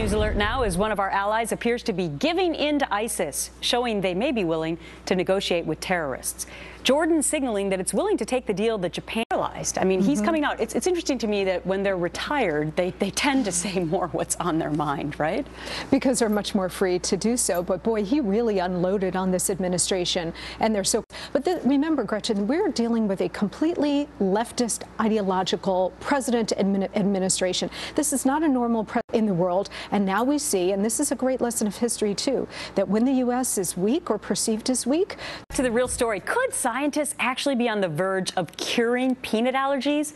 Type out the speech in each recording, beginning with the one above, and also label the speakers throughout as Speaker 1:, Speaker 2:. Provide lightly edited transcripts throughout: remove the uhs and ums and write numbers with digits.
Speaker 1: News alert now as one of our allies appears to be giving in to ISIS, showing they may be willing to negotiate with terrorists. Jordan signaling that it's willing to take the deal that Japan realized. I mean, he's coming out. It's interesting to me that when they're retired, they tend to say more what's on their mind, right?
Speaker 2: Because they're much more free to do so. But boy, he really unloaded on this administration, and they're so. But remember, Gretchen, we're dealing with a completely leftist ideological president administration. This is not a normal president in the world, and now we see, and this is a great lesson of history too, that when the U.S. is weak or perceived as weak.
Speaker 1: To the real story, could scientists actually be on the verge of curing peanut allergies?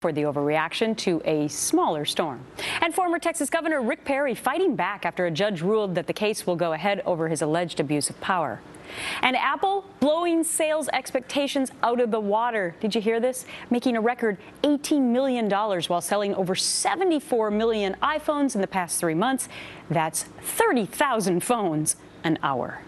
Speaker 1: For the overreaction to a smaller storm. And former Texas Governor Rick Perry fighting back after a judge ruled that the case will go ahead over his alleged abuse of power. And Apple blowing sales expectations out of the water. Did you hear this? Making a record $18 million while selling over 74 million iPhones in the past 3 months. That's 30,000 phones an hour.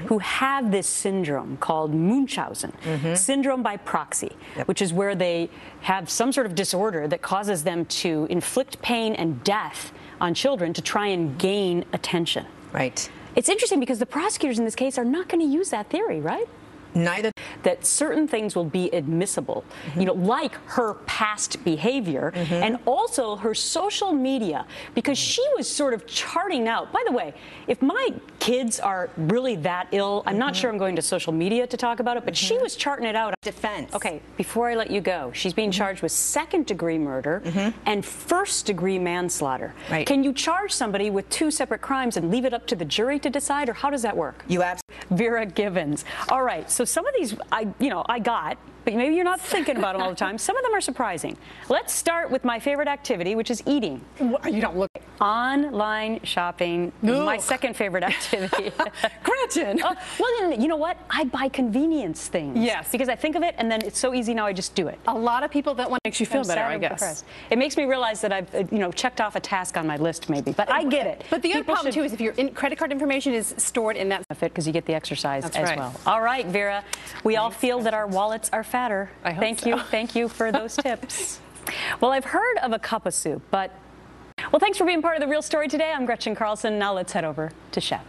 Speaker 1: Who have this syndrome called Munchausen, syndrome by proxy, which is where they have some sort of disorder that causes them to inflict pain and death on children to try and gain attention.
Speaker 3: Right.
Speaker 1: It's interesting because the prosecutors in this case are not going to use that theory, right?
Speaker 3: Neither.
Speaker 1: That certain things will be admissible, you know, like her past behavior and also her social media, because she was sort of charting out. By the way, if my kids are really that ill, I'm not sure I'm going to social media to talk about it, but she was charting it out.
Speaker 3: Defense.
Speaker 1: Okay, before I let you go, she's being charged with second-degree murder and first-degree manslaughter.
Speaker 3: Right.
Speaker 1: Can you charge somebody with 2 separate crimes and leave it up to the jury to decide, or how does that work?
Speaker 3: You absolutely.
Speaker 1: Vera Givens. All right, so some of these I got, but maybe you're not thinking about them all the time. Some of them are surprising. Let's start with my favorite activity, which is eating.
Speaker 3: You don't look.
Speaker 1: Online shopping, my second favorite activity.
Speaker 3: Gretchen.
Speaker 1: Well, then, you know what? I buy convenience things.
Speaker 3: Yes.
Speaker 1: Because I think of it, and then it's so easy now I just do it.
Speaker 3: A lot of people that want makes you feel better, I guess.
Speaker 1: Depressed. It makes me realize that I've, checked off a task on my list, maybe. But I get it.
Speaker 4: But the other problem too is if your credit card information is stored in that
Speaker 1: benefit, because you get the exercise as
Speaker 4: right.
Speaker 1: well. All right, Vera. We all feel that our wallets are fatter.
Speaker 4: I hope so.
Speaker 1: Thank you for those tips. Well, I've heard of a cup of soup, but well, thanks for being part of The Real Story today. I'm Gretchen Carlson. Now let's head over to Chef.